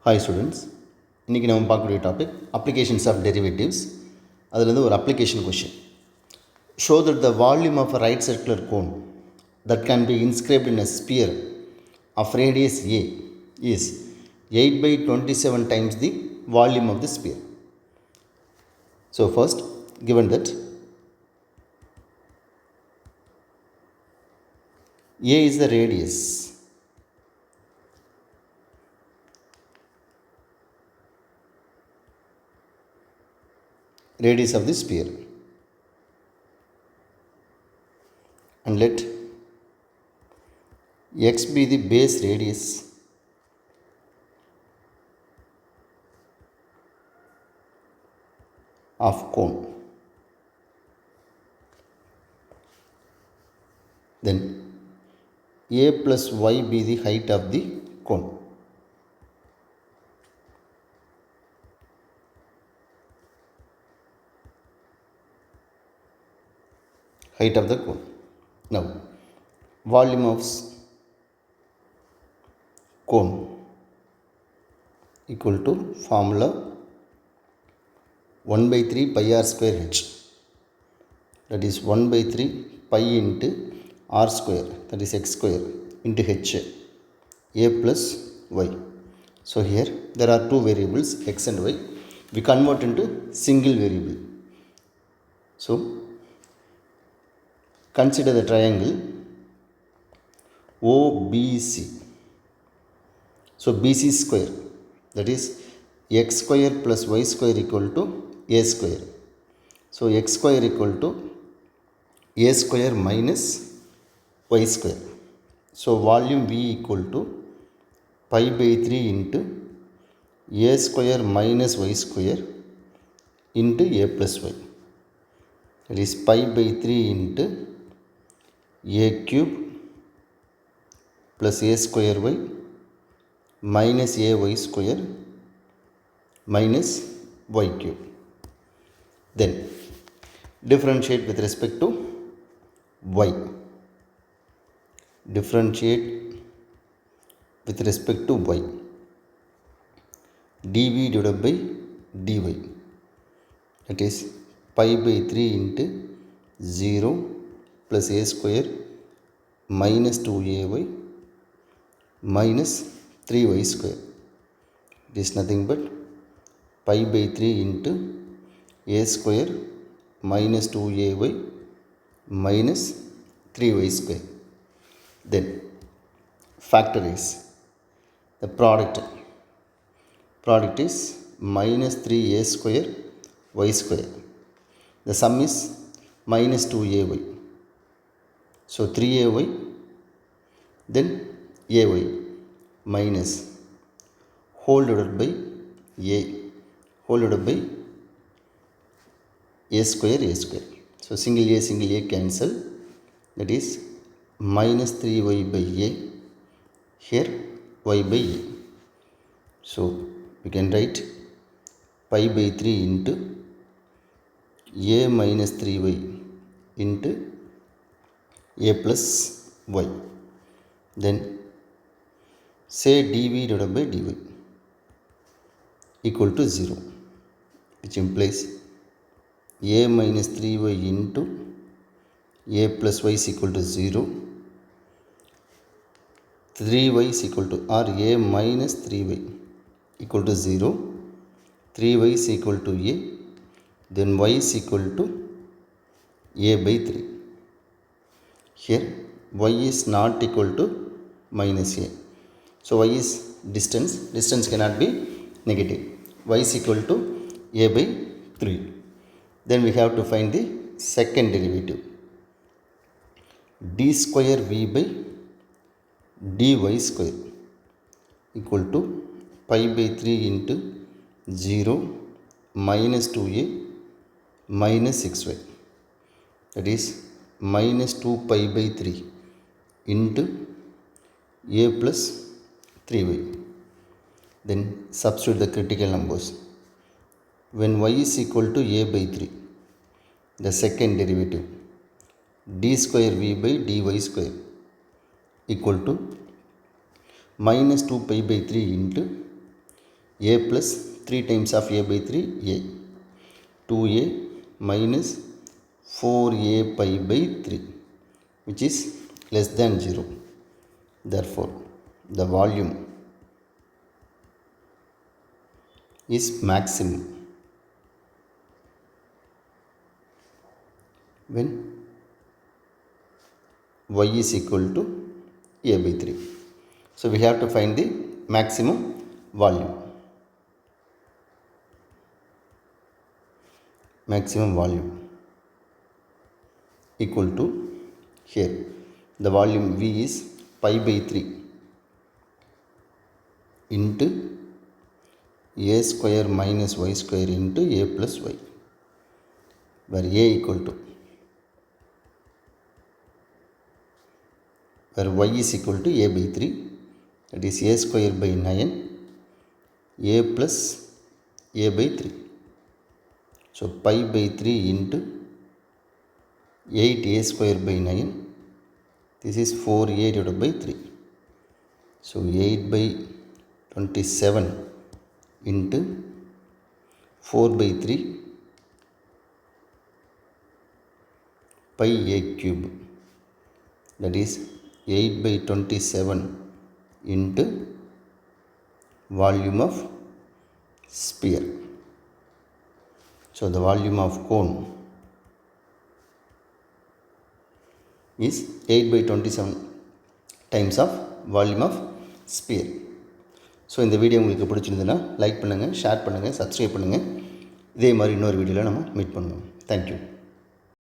Hi students, இன்றைக்கி நம்ம பார்க்கக்கூடிய டாபிக் அப்ளிகேஷன்ஸ் ஆஃப் டெரிவேட்டிவ்ஸ். அதுலேருந்து ஒரு application question. Show that the volume of a right circular cone that can be inscribed in a sphere of radius a is 8/27 times the volume of the sphere. So first, given that a is the radius, of the sphere, and let x be the base radius of cone. Then a plus y be the height of the cone. Height of the cone. Now, volume of cone equal to formula 1/3 pi r square h, that is 1/3 pi into r square, that is x square, into h, a plus y. So here there are two variables, x and y. We convert into single variable. So consider the triangle OBC. So BC square, that is x square plus y square equal to a square. So x square equal to a square minus y square. So volume V equal to pi/3 into a square minus y square into a plus y. That is pi/3 into a cube plus a square y minus a y square minus y cube. Then differentiate with respect to y. Differentiate with respect to y. dv divided by dy, that is pi/3 into 0 plus a square minus 2ay minus 3y square. It is nothing but pi/3 into a square minus 2ay minus 3y square. Then factorize the product is minus 3a square y square. The sum is minus 2ay. So 3ay, then ay minus whole divided by a whole divided by a square. So single a cancel, that is minus 3y by a, here y by a. So we can write pi/3 into a minus 3y into a plus y. Then say dv divided by dy equal to 0, which implies a minus 3y into a plus y is equal to 0, 3y is equal to, or a minus 3y equal to 0, 3y is equal to a, then y is equal to a by 3. Here y is not equal to minus a. So y is distance cannot be negative. Y is equal to a by 3. Then we have to find the second derivative. d square v by dy square equal to pi/3 into 0 minus 2a minus 6y. That is minus 2 pi/3 into a plus 3y. Then substitute the critical numbers. When y is equal to a by 3, the second derivative d square v by dy square equal to minus 2 pi by 3 into a plus 3 times of a by 3 a, 2a minus 4a pi by 3, which is less than 0. Therefore, the volume is maximum when y is equal to a by 3. So we have to find the maximum volume. Maximum volume equal to, here the volume V is pi by 3 into a square minus y square into a plus y, where a equal to, where y is equal to a by 3, that is a square by 9, a plus a by 3. So pi by 3 into 8 a square by 9, this is 4a divided by 3. So 8 by 27 into 4 by 3 pi a cube, that is 8 by 27 into volume of sphere. So the volume of cone is 8 by 27 times of volume of sphere. So இந்த video உங்களுக்கு பிடிச்சிருந்ததுன்னா like பண்ணுங்கள், share பண்ணுங்கள், subscribe பண்ணுங்கள். இதே மாதிரி இன்னொரு வீடியோவில் நம்ம மீட் பண்ணுவோம். தேங்க்யூ.